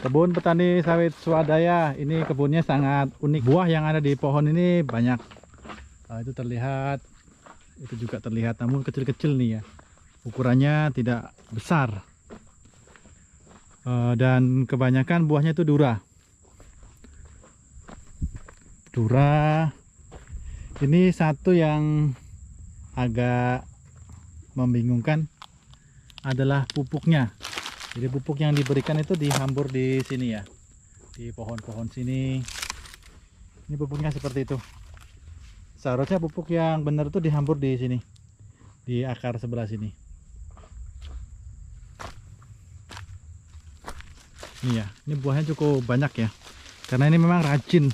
Kebun petani sawit swadaya. Ini kebunnya sangat unik. Buah yang ada di pohon ini banyak. Itu terlihat, itu juga terlihat, namun kecil-kecil nih ya. Ukurannya tidak besar. Dan kebanyakan buahnya itu dura. Dura. Ini satu yang agak membingungkan adalah pupuknya. Jadi pupuk yang diberikan itu dihambur di sini ya, di pohon-pohon sini. Ini pupuknya seperti itu. Seharusnya pupuk yang benar itu dihambur di sini, di akar sebelah sini. Ini ya, ini buahnya cukup banyak ya, karena ini memang rajin.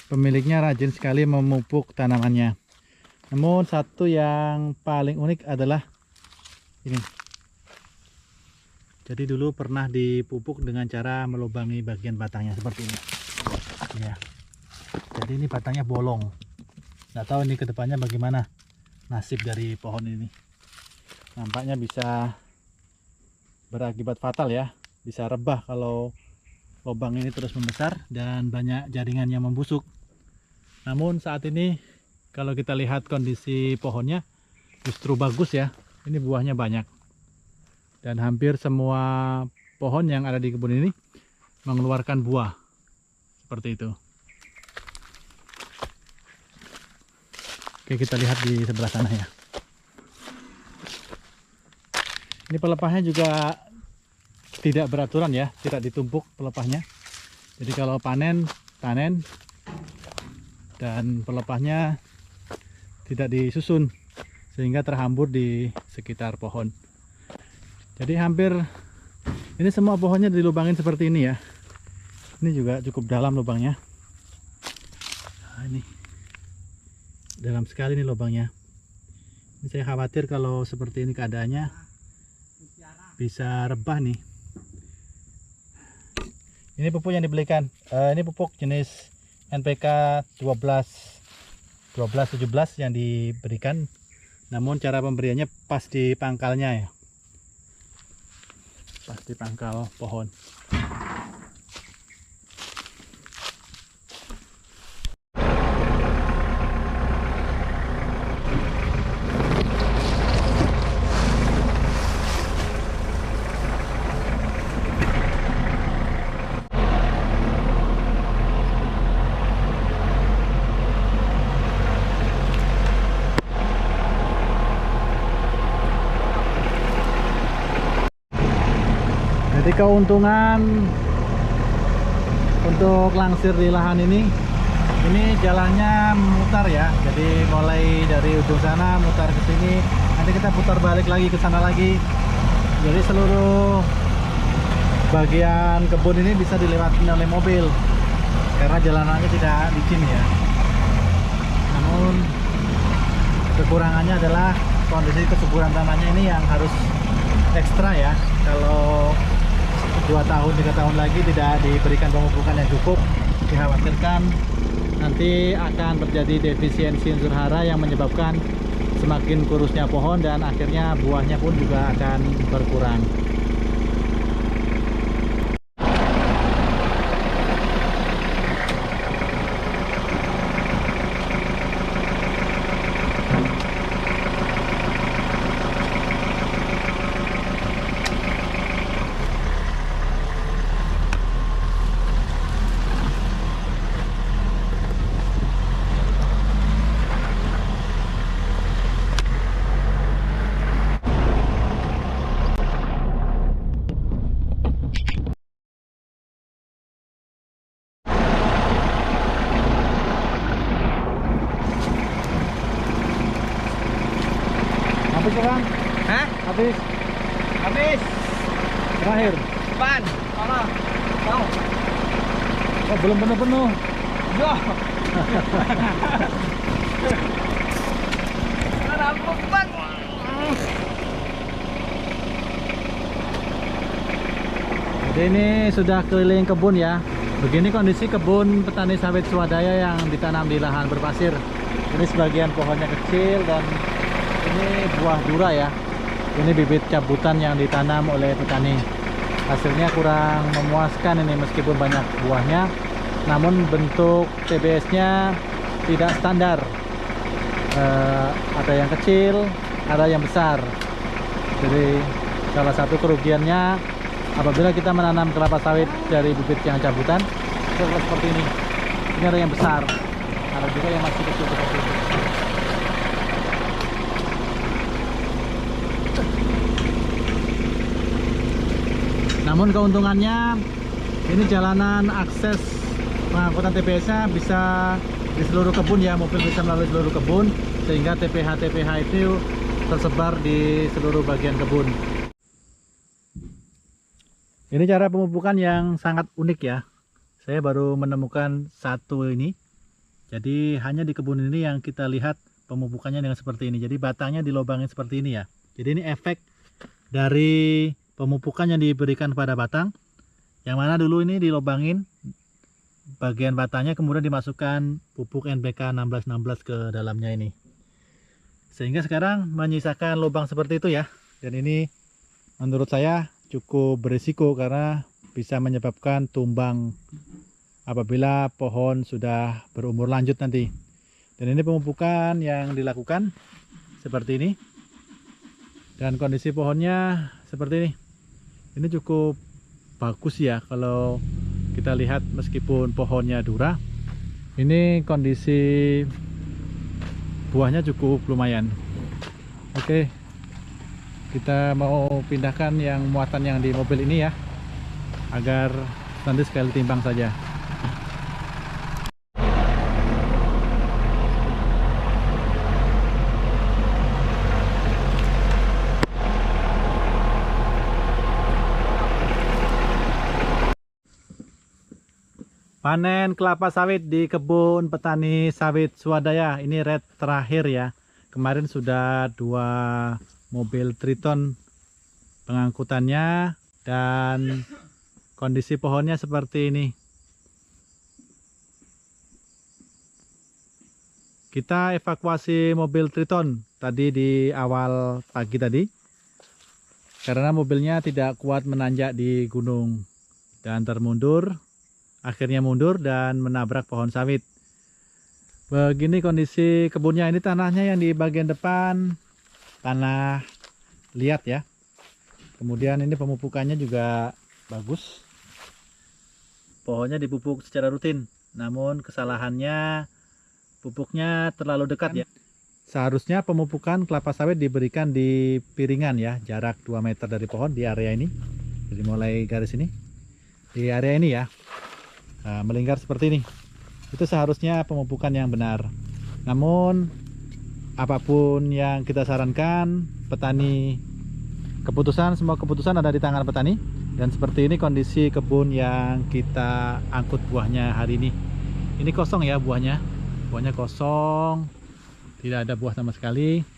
Pemiliknya rajin sekali memupuk tanamannya. Namun satu yang paling unik adalah ini. Jadi dulu pernah dipupuk dengan cara melubangi bagian batangnya seperti ini. Ya. Jadi ini batangnya bolong. Nggak tahu ini kedepannya bagaimana nasib dari pohon ini. Nampaknya bisa berakibat fatal ya. Bisa rebah kalau lubang ini terus membesar dan banyak jaringan yang membusuk. Namun saat ini kalau kita lihat kondisi pohonnya justru bagus ya. Ini buahnya banyak. Dan hampir semua pohon yang ada di kebun ini mengeluarkan buah seperti itu. Oke, kita lihat di sebelah sana ya. Ini pelepahnya juga tidak beraturan ya, tidak ditumpuk pelepahnya. Jadi kalau panen dan pelepahnya tidak disusun sehingga terhambur di sekitar pohon. Jadi hampir ini semua pohonnya dilubangin seperti ini ya. Ini juga cukup dalam lubangnya. Nah, ini dalam sekali nih lubangnya. Ini saya khawatir kalau seperti ini keadaannya bisa rebah nih. Ini pupuk yang dibelikan. Ini pupuk jenis NPK 12 17 yang diberikan. Namun cara pemberiannya pas di pangkalnya ya. Pas di pangkal pohon. Jadi keuntungan untuk langsir di lahan ini jalannya mutar ya. Jadi mulai dari ujung sana mutar ke sini, nanti kita putar balik lagi ke sana lagi. Jadi seluruh bagian kebun ini bisa dilewati oleh mobil karena jalanannya tidak licin ya. Namun kekurangannya adalah kondisi kesuburan tanahnya ini yang harus ekstra ya. Kalau 2 tahun 3 tahun lagi tidak diberikan pemupukan yang cukup, dikhawatirkan nanti akan terjadi defisiensi unsur hara yang menyebabkan semakin kurusnya pohon dan akhirnya buahnya pun juga akan berkurang. Habis kan? Hah? Habis. Habis. Terakhir. Depan. Mana? Tahu. Oh, belum penuh-penuh. Ya. Mana aku bang? Jadi ini sudah keliling kebun ya. Begini kondisi kebun petani sawit swadaya yang ditanam di lahan berpasir. Ini sebagian pohonnya kecil dan ini buah dura ya. Ini bibit cabutan yang ditanam oleh petani. hasilnya kurang memuaskan ini, meskipun banyak buahnya namun bentuk TBS-nya tidak standar. Ada yang kecil, ada yang besar. Jadi salah satu kerugiannya apabila kita menanam kelapa sawit dari bibit yang cabutan seperti ini. Ini ada yang besar, ada juga yang masih kecil seperti ini. Namun keuntungannya ini jalanan akses pengangkutan TBS-nya bisa di seluruh kebun ya, mobil bisa melalui seluruh kebun, sehingga TPH itu tersebar di seluruh bagian kebun. Ini cara pemupukan yang sangat unik ya. Saya baru menemukan satu ini. Jadi hanya di kebun ini yang kita lihat pemupukannya dengan seperti ini. Jadi batangnya dilobangin seperti ini ya. Jadi ini efek dari pemupukan yang diberikan pada batang. Yang mana dulu ini dilobangin bagian batangnya, kemudian dimasukkan pupuk NPK 1616 ke dalamnya ini, sehingga sekarang menyisakan lubang seperti itu ya. Dan ini menurut saya cukup berisiko karena bisa menyebabkan tumbang apabila pohon sudah berumur lanjut nanti. Dan ini pemupukan yang dilakukan seperti ini, dan kondisi pohonnya seperti ini. Ini cukup bagus ya kalau kita lihat, meskipun pohonnya dura, ini kondisi buahnya cukup lumayan. Oke, kita mau pindahkan yang muatan yang di mobil ini ya, agar nanti sekali timbang saja. Panen kelapa sawit di kebun petani sawit swadaya. Ini red terakhir ya. Kemarin sudah 2 mobil Triton pengangkutannya, dan kondisi pohonnya seperti ini. Kita evakuasi mobil Triton tadi di awal pagi tadi, karena mobilnya tidak kuat menanjak di gunung dan akhirnya mundur dan menabrak pohon sawit. Begini kondisi kebunnya. Ini tanahnya yang di bagian depan tanah liat ya. Kemudian ini pemupukannya juga bagus. Pohonnya dipupuk secara rutin, namun kesalahannya pupuknya terlalu dekat ya. Seharusnya pemupukan kelapa sawit diberikan di piringan ya, jarak 2 meter dari pohon di area ini. Jadi mulai garis ini, di area ini ya. Melingkar seperti ini. Itu seharusnya pemupukan yang benar. Namun apapun yang kita sarankan, petani, semua keputusan ada di tangan petani. Dan seperti ini kondisi kebun yang kita angkut buahnya hari ini. Ini kosong ya buahnya. Buahnya kosong, tidak ada buah sama sekali.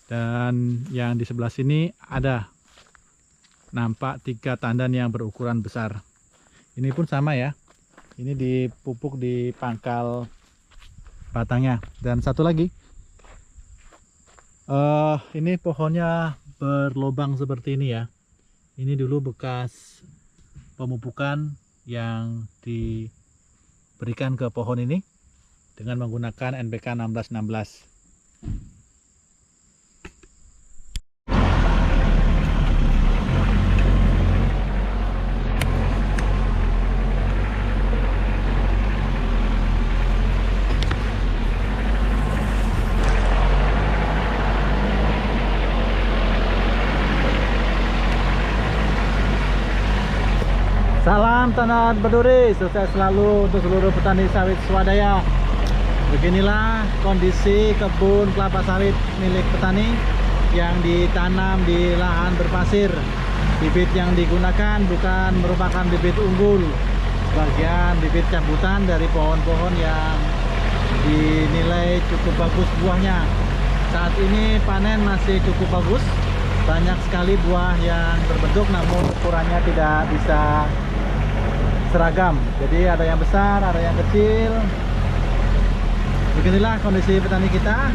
Dan yang di sebelah sini ada nampak 3 tandan yang berukuran besar. Ini pun sama ya. Ini dipupuk di pangkal batangnya. Dan satu lagi, ini pohonnya berlobang seperti ini ya. Ini dulu bekas pemupukan yang diberikan ke pohon ini dengan menggunakan NPK 1616. Salam tanah berduri, sukses selalu untuk seluruh petani sawit swadaya. Beginilah kondisi kebun kelapa sawit milik petani yang ditanam di lahan berpasir. Bibit yang digunakan bukan merupakan bibit unggul, sebagian bibit cabutan dari pohon-pohon yang dinilai cukup bagus buahnya. Saat ini panen masih cukup bagus, banyak sekali buah yang terbentuk, namun ukurannya tidak bisa seragam. Jadi ada yang besar, ada yang kecil. Beginilah kondisi petani kita.